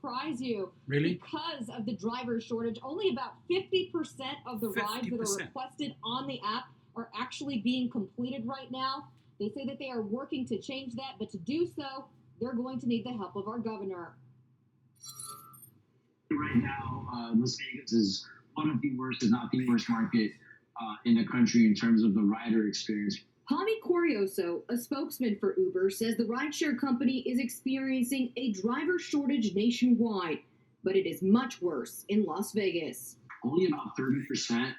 surprise you. Really? Because of the driver shortage, only about 50% of the rides that are requested on the app are actually being completed right now. They say that they are working to change that, but to do so, they're going to need the help of our governor. Right now, Las Vegas is one of the worst, if not the worst market in the country in terms of the rider experience. Javi Corioso, a spokesman for Uber, says the rideshare company is experiencing a driver shortage nationwide, but it is much worse in Las Vegas. Only about 30%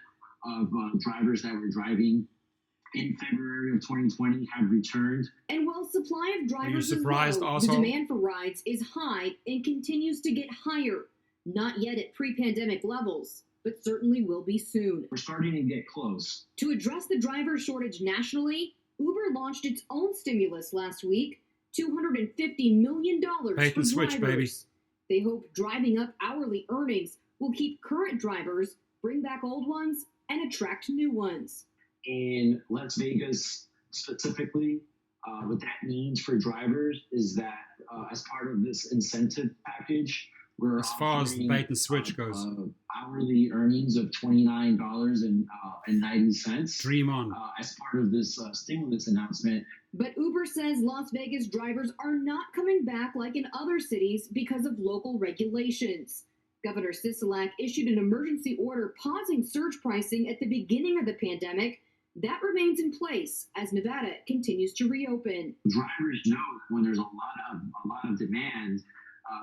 of drivers that were driving in February of 2020 have returned. And while supply of drivers is surprised, low, asshole? the demand for rides is high and continues to get higher. Not yet at pre-pandemic levels, but certainly will be soon. We're starting to get close. To address the driver shortage nationally, Uber launched its own stimulus last week, $250 million Bait for and switch, drivers. baby. They hope driving up hourly earnings will keep current drivers, bring back old ones, and attract new ones. In Las Vegas specifically, what that means for drivers is that as part of this incentive package, we're as far as the bait and switch goes, hourly earnings of $29.90. Dream on. As part of this stimulus announcement. But Uber says Las Vegas drivers are not coming back like in other cities because of local regulations. Governor Sisolak issued an emergency order pausing surge pricing at the beginning of the pandemic. That remains in place as Nevada continues to reopen. Drivers know when there's a lot of demand,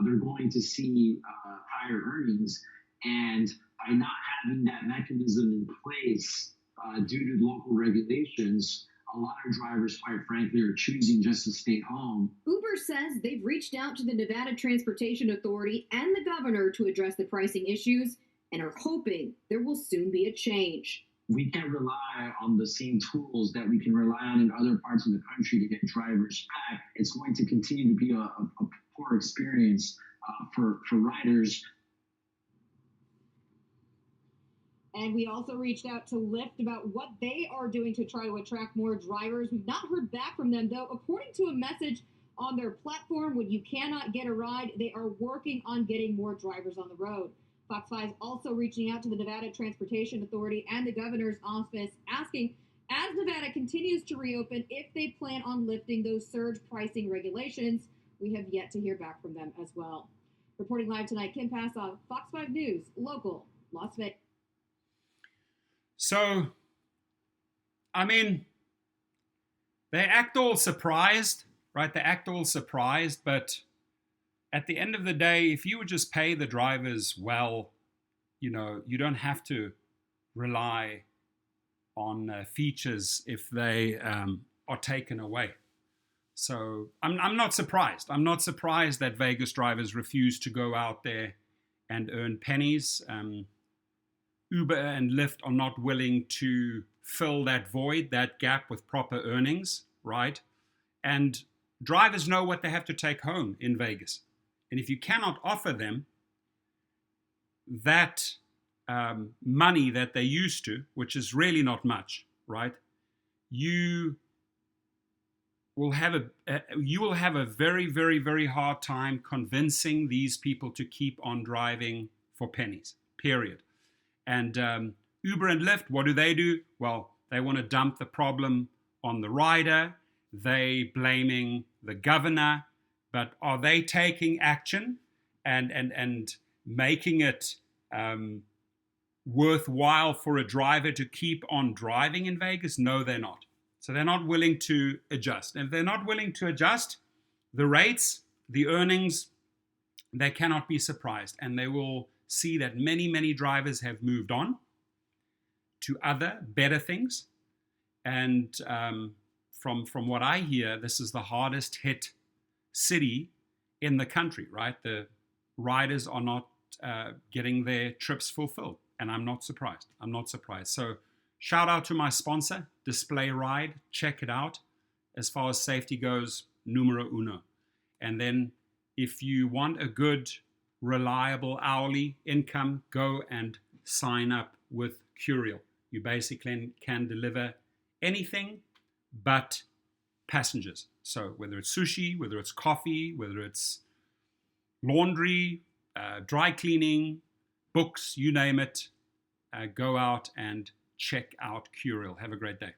they're going to see higher earnings, and by not having that mechanism in place due to local regulations, a lot of drivers, quite frankly, are choosing just to stay home. Uber says they've reached out to the Nevada Transportation Authority and the governor to address the pricing issues and are hoping there will soon be a change. We can't rely on the same tools that we can rely on in other parts of the country to get drivers back. It's going to continue to be a poor experience for riders. And we also reached out to Lyft about what they are doing to try to attract more drivers. We've not heard back from them, though. According to a message on their platform, when you cannot get a ride, they are working on getting more drivers on the road. Fox 5 also reaching out to the Nevada Transportation Authority and the governor's office, asking, as Nevada continues to reopen, if they plan on lifting those surge pricing regulations. We have yet to hear back from them as well. Reporting live tonight, Kim Passoff, Fox 5 News, local, Las Vegas. So, I mean, they act all surprised, right? They act all surprised, but at the end of the day, if you would just pay the drivers well, you know, you don't have to rely on features if they are taken away. So I'm not surprised. I'm not surprised that Vegas drivers refuse to go out there and earn pennies. Uber and Lyft are not willing to fill that void, that gap with proper earnings, right? And drivers know what they have to take home in Vegas. And if you cannot offer them that money that they used to, which is really not much, right? You will have a very, very, very hard time convincing these people to keep on driving for pennies, period. And Uber and Lyft, what do? Well, they want to dump the problem on the rider. They blaming the governor. But are they taking action and making it worthwhile for a driver to keep on driving in Vegas? No, they're not. So they're not willing to adjust. And if they're not willing to adjust, the rates, the earnings, they cannot be surprised. And they will see that many, many drivers have moved on to other, better things. And from what I hear, this is the hardest hit city in the country, right? The riders are not getting their trips fulfilled. And I'm not surprised. So shout out to my sponsor, Display Ride. Check it out. As far as safety goes, numero uno. And then if you want a good, reliable hourly income, go and sign up with Curial. You basically can deliver anything but passengers. So whether it's sushi, whether it's coffee, whether it's laundry, dry cleaning, books, you name it. Go out and check out Curial. Have a great day.